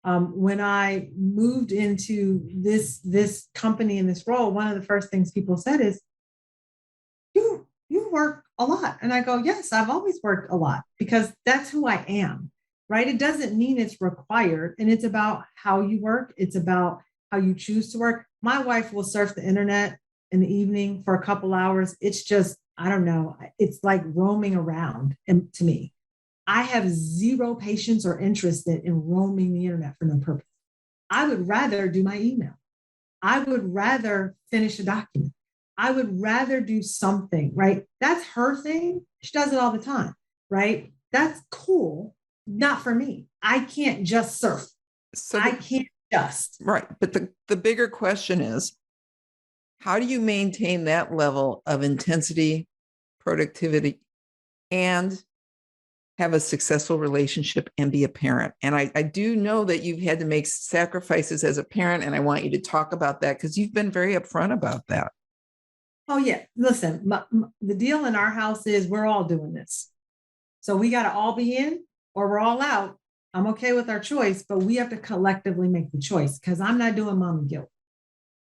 When I moved into this company in this role, one of the first things people said is, you work a lot. And I go, yes, I've always worked a lot because that's who I am, right? It doesn't mean it's required. And it's about how you work. It's about how you choose to work. My wife will surf the internet in the evening for a couple hours. It's just, I don't know. It's like roaming around to me. I have zero patience or interest in roaming the internet for no purpose. I would rather do my email. I would rather finish a document. I would rather do something, right? That's her thing. She does it all the time, right? That's cool. Not for me. I can't just surf. I can't just. Right. But the bigger question is, how do you maintain that level of intensity, productivity, and have a successful relationship and be a parent? And I do know that you've had to make sacrifices as a parent, and I want you to talk about that because you've been very upfront about that. Oh, yeah. Listen, the deal in our house is we're all doing this. So we got to all be in or we're all out. I'm okay with our choice, but we have to collectively make the choice because I'm not doing mommy guilt.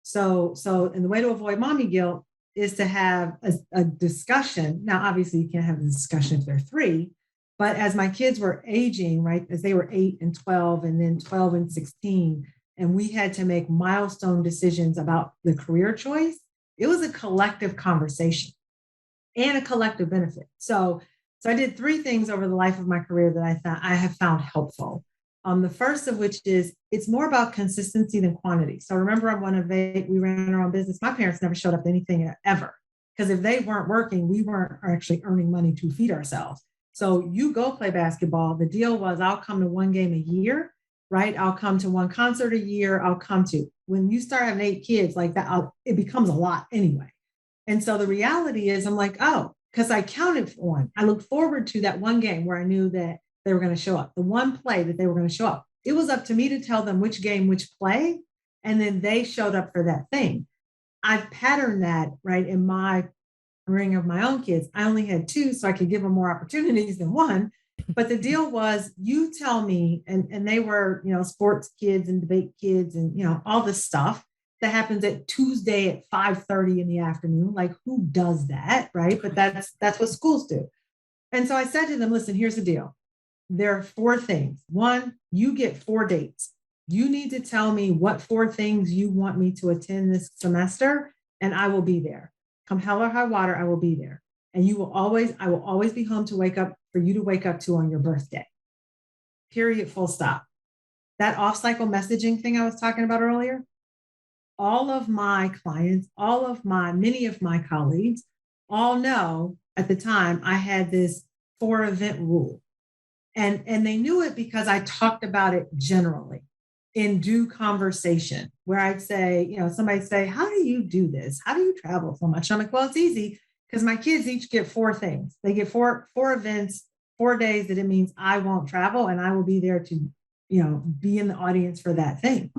So, and the way to avoid mommy guilt is to have a discussion. Now, obviously you can't have a discussion if they're 3, but as my kids were aging, right, as they were 8 and 12 and then 12 and 16, and we had to make milestone decisions about the career choice, it was a collective conversation and a collective benefit. So I did 3 things over the life of my career that I have found helpful. The first of which is it's more about consistency than quantity. So remember, I'm one of 8, we ran our own business. My parents never showed up to anything ever, because if they weren't working, we weren't actually earning money to feed ourselves. So you go play basketball. The deal was I'll come to 1 game a year right? I'll come to one concert a year. I'll come to, when you start having 8 kids like that, it becomes a lot anyway. And so the reality is I'm like, oh, because I counted for one. I looked forward to that one game where I knew that they were going to show up, the one play that they were going to show up. It was up to me to tell them which game, which play, and then they showed up for that thing. I've patterned that, right, in my ring of my own kids. I only had 2, so I could give them more opportunities than one. But the deal was, you tell me, and they were, sports kids and debate kids and, all this stuff that happens at Tuesday at 5:30 in the afternoon. Like, who does that, right? But that's what schools do. And so I said to them, listen, here's the deal. There are 4 things. 1, you get 4 dates. You need to tell me what 4 things you want me to attend this semester, and I will be there. Come hell or high water, I will be there. And I will always be home for you to wake up to on your birthday. Period, full stop. That off-cycle messaging thing I was talking about earlier, all of my clients, many of my colleagues all know at the time I had this 4 event rule. And they knew it because I talked about it generally in due conversation, where I'd say, somebody say, how do you do this? How do you travel so much? I'm like, well, it's easy because my kids each get 4 things. They get four events, 4 days that it means I won't travel and I will be there to, be in the audience for that thing.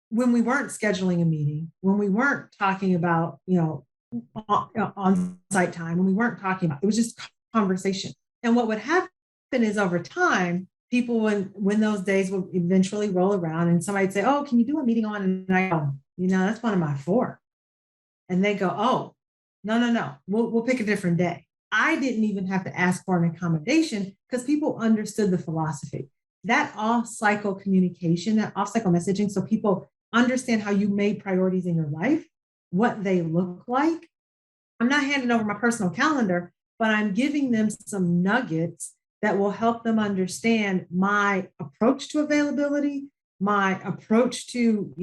When we weren't scheduling a meeting, when we weren't talking about, on-site time, when we weren't talking about, it was just conversation. And what would happen is over time, people, when those days will eventually roll around and somebody'd say, oh, can you do a meeting on? And I go, that's one of my 4. And they go, oh, no, we'll pick a different day. I didn't even have to ask for an accommodation because people understood the philosophy. That off-cycle communication, that off-cycle messaging, so people understand how you made priorities in your life, what they look like. I'm not handing over my personal calendar, but I'm giving them some nuggets that will help them understand my approach to availability, my approach to,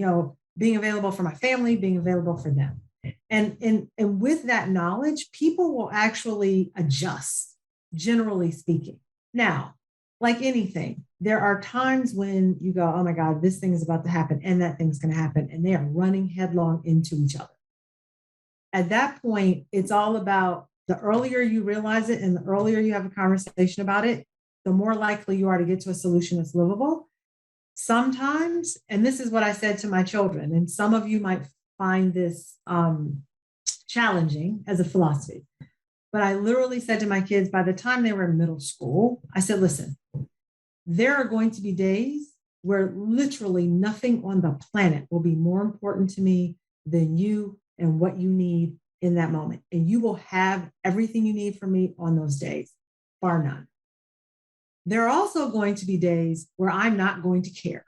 being available for my family, being available for them. And with that knowledge, people will actually adjust, generally speaking. Now, like anything, there are times when you go, oh my God, this thing is about to happen and that thing's going to happen. And they are running headlong into each other. At that point, it's all about the earlier you realize it and the earlier you have a conversation about it, the more likely you are to get to a solution that's livable. Sometimes, and this is what I said to my children, and some of you might find this challenging as a philosophy, but I literally said to my kids by the time they were in middle school, I said, listen, there are going to be days where literally nothing on the planet will be more important to me than you and what you need in that moment. And you will have everything you need from me on those days, bar none. There are also going to be days where I'm not going to care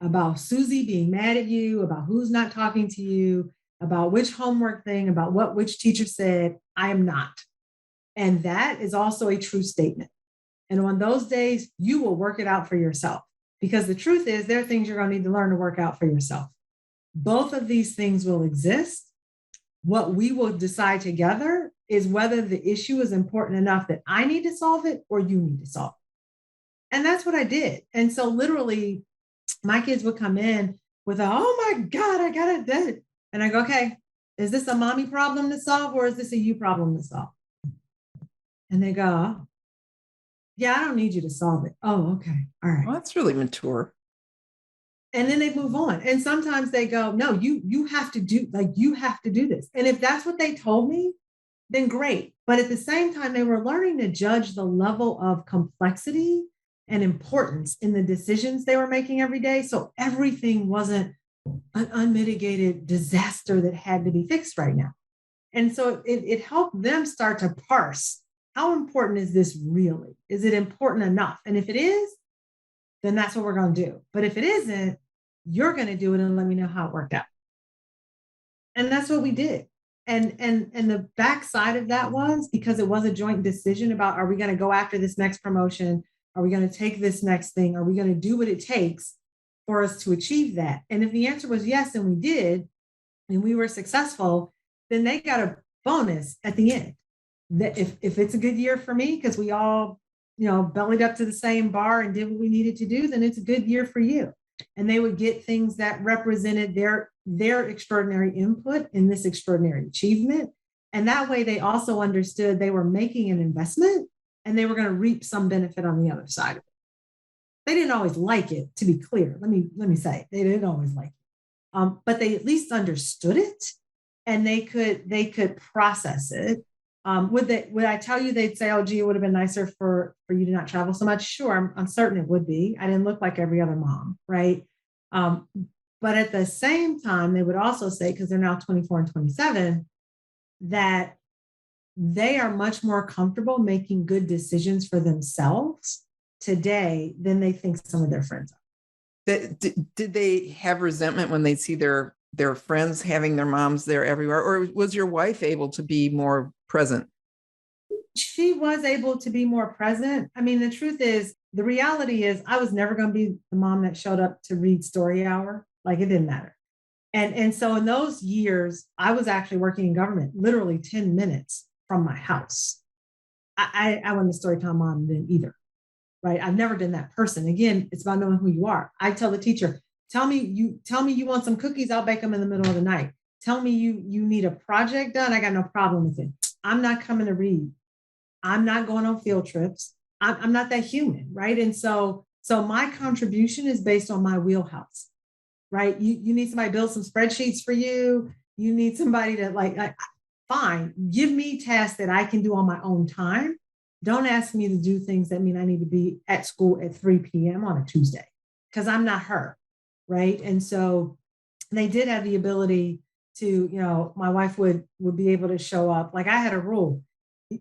about Susie being mad at you, about who's not talking to you, about which homework thing, about what which teacher said. I am not. And that is also a true statement. And on those days, you will work it out for yourself, because the truth is there are things you're going to need to learn to work out for yourself. Both of these things will exist. What we will decide together is whether the issue is important enough that I need to solve it or you need to solve it. And that's what I did. And so literally my kids would come in with oh my God, I got it done. And I go, okay, is this a mommy problem to solve or is this a you problem to solve? And they go, oh, yeah, I don't need you to solve it. Oh, okay. All right. Well, that's really mature. And then they move on. And sometimes they go, no, you have to do this. And if that's what they told me, then great. But at the same time, they were learning to judge the level of complexity and importance in the decisions they were making every day. So everything wasn't an unmitigated disaster that had to be fixed right now. And so it helped them start to parse, how important is this really? Is it important enough? And if it is, then that's what we're going to do. But if it isn't, you're going to do it and let me know how it worked out. And that's what we did. And the backside of that was, because it was a joint decision about, are we going to go after this next promotion? Are we going to take this next thing? Are we going to do what it takes for us to achieve that? And if the answer was yes, and we did, and we were successful, then they got a bonus at the end. That if it's a good year for me, because we all bellied up to the same bar and did what we needed to do, then it's a good year for you. And they would get things that represented their extraordinary input in this extraordinary achievement. And that way they also understood they were making an investment and they were going to reap some benefit on the other side of it. They didn't always like it, to be clear. Let me say, they didn't always like it. But they at least understood it and they could process it. Would I tell you they'd say, oh, gee, it would have been nicer for you to not travel so much? Sure, I'm certain it would be. I didn't look like every other mom, right? But at the same time, they would also say, because they're now 24 and 27, that they are much more comfortable making good decisions for themselves today than they think some of their friends are. Did they have resentment when they see their friends having their moms there everywhere? Or was your wife able to be more present? She was able to be more present. I mean, the reality is I was never going to be the mom that showed up to read story hour. Like, it didn't matter. And so in those years, I was actually working in government, literally 10 minutes from my house. I wasn't a storytime mom then either, right? I've never been that person. Again, it's about knowing who you are. I tell the teacher, tell me you want some cookies, I'll bake them in the middle of the night. Tell me you need a project done, I got no problem with it. I'm not coming to read. I'm not going on field trips. I'm not that human, right? And so my contribution is based on my wheelhouse, right? You need somebody to build some spreadsheets for you. You need somebody to fine, give me tasks that I can do on my own time. Don't ask me to do things that mean I need to be at school at 3 p.m. on a Tuesday, because I'm not her, right? And so they did have the ability to, my wife would be able to show up. Like, I had a rule.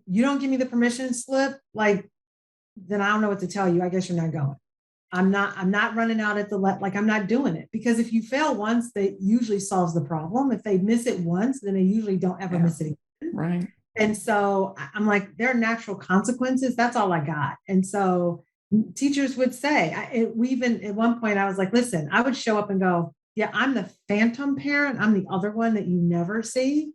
You don't give me the permission slip, then I don't know what to tell you. I guess you're not going. I'm not running out at I'm not doing it, because if you fail once, that usually solves the problem. If they miss it once, then they usually don't ever miss it again. Right. And so I'm like, there are natural consequences. That's all I got. And so teachers would say, we even at one point I was like, listen, I would show up and go, yeah, I'm the phantom parent. I'm the other one that you never see.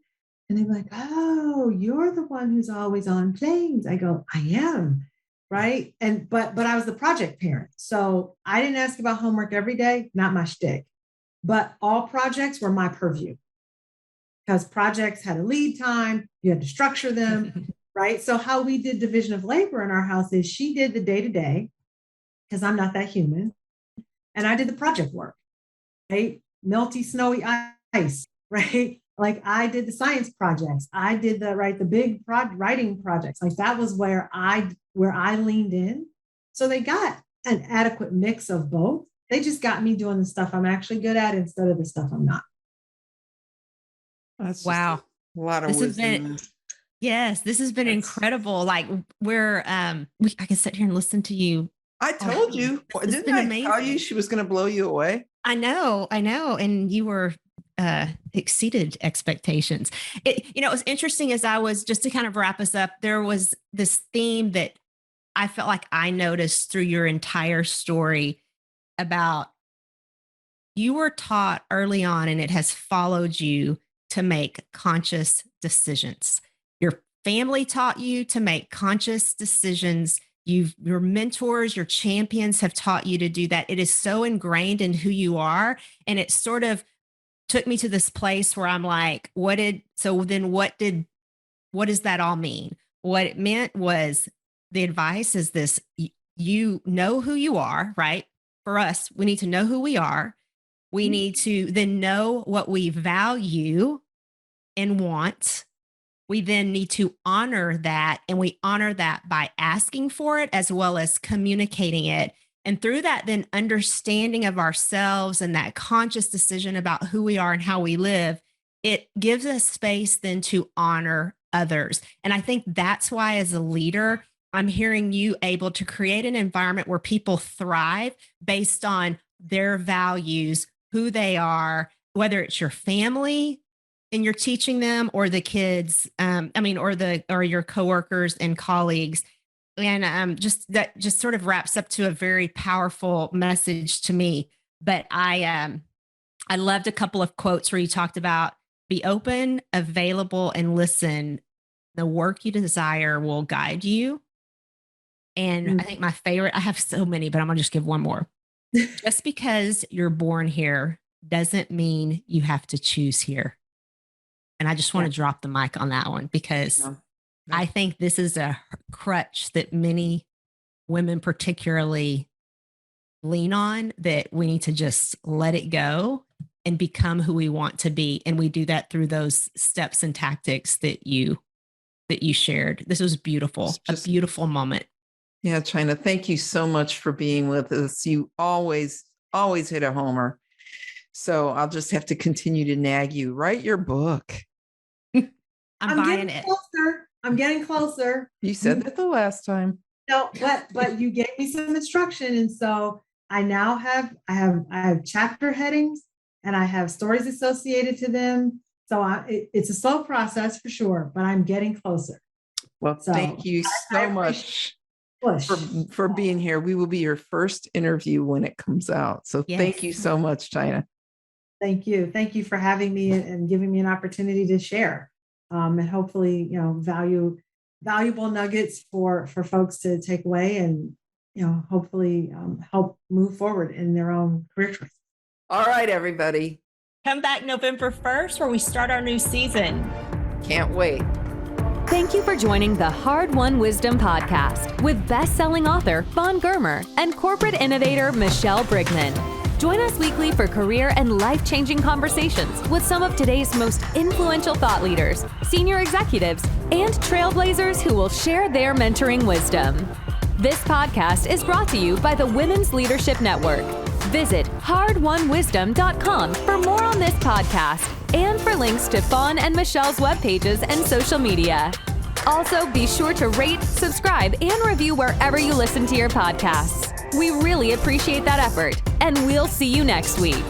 And they'd be like, oh, you're the one who's always on planes. I go, I am. Right. But I was the project parent. So I didn't ask about homework every day, not my shtick, but all projects were my purview, because projects had a lead time. You had to structure them. Right. So how we did division of labor in our house is she did the day-to-day, because I'm not that human. And I did the project work, right? Melty, snowy ice, right? Like, I did the science projects. I did the big writing projects. Like, that was where I leaned in. So they got an adequate mix of both. They just got me doing the stuff I'm actually good at instead of the stuff I'm not. That's wow. A lot of wisdom. Yes, this has been incredible. Like, I can sit here and listen to you. I told you. Didn't I tell you she was going to blow you away? I know. And you were exceeded expectations. It was interesting, as I was, just to kind of wrap us up, there was this theme that I felt like I noticed through your entire story about you were taught early on, and it has followed you, to make conscious decisions. Your family taught you to make conscious decisions. Your mentors, your champions have taught you to do that. It is so ingrained in who you are. And it sort of took me to this place where I'm like, what does that all mean? What it meant was, the advice is this: you know who you are, right? For us, we need to know who we are. We need to then know what we value and want. We then need to honor that, and we honor that by asking for it as well as communicating it. And through that, then understanding of ourselves and that conscious decision about who we are and how we live, it gives us space then to honor others. And I think that's why, as a leader, I'm hearing you able to create an environment where people thrive based on their values, who they are, whether it's your family and you're teaching them, or the kids, or your coworkers and colleagues. And that just sort of wraps up to a very powerful message to me. But I loved a couple of quotes where you talked about, be open, available, and listen. The work you desire will guide you. And I think my favorite, I have so many, but I'm going to just give one more. Just because you're born here doesn't mean you have to choose here. And I just want to drop the mic on that one because I think this is a crutch that many women particularly lean on, that we need to just let it go and become who we want to be. And we do that through those steps and tactics that you shared. This was beautiful, a beautiful moment. Yeah, China, thank you so much for being with us. You always hit a homer. So I'll just have to continue to nag you. Write your book. I'm buying it. Closer. I'm getting closer. You said that the last time. No, but you gave me some instruction, and so I now have chapter headings, and I have stories associated to them. So it's a slow process for sure, but I'm getting closer. Well, thank you so much for being here. We will be your first interview when it comes out. So thank you so much, China. Thank you. Thank you for having me and giving me an opportunity to share. And hopefully, valuable nuggets for folks to take away and, hopefully help move forward in their own career choices. All right, everybody. Come back November 1st where we start our new season. Can't wait. Thank you for joining the Hard-Won Wisdom podcast with best-selling author Fawn Germer and corporate innovator Michelle Brigman. Join us weekly for career and life-changing conversations with some of today's most influential thought leaders, senior executives, and trailblazers who will share their mentoring wisdom. This podcast is brought to you by the Women's Leadership Network. Visit hardwonwisdom.com for more on this podcast and for links to Fawn and Michelle's web pages and social media. Also, be sure to rate, subscribe, and review wherever you listen to your podcasts. We really appreciate that effort, and we'll see you next week.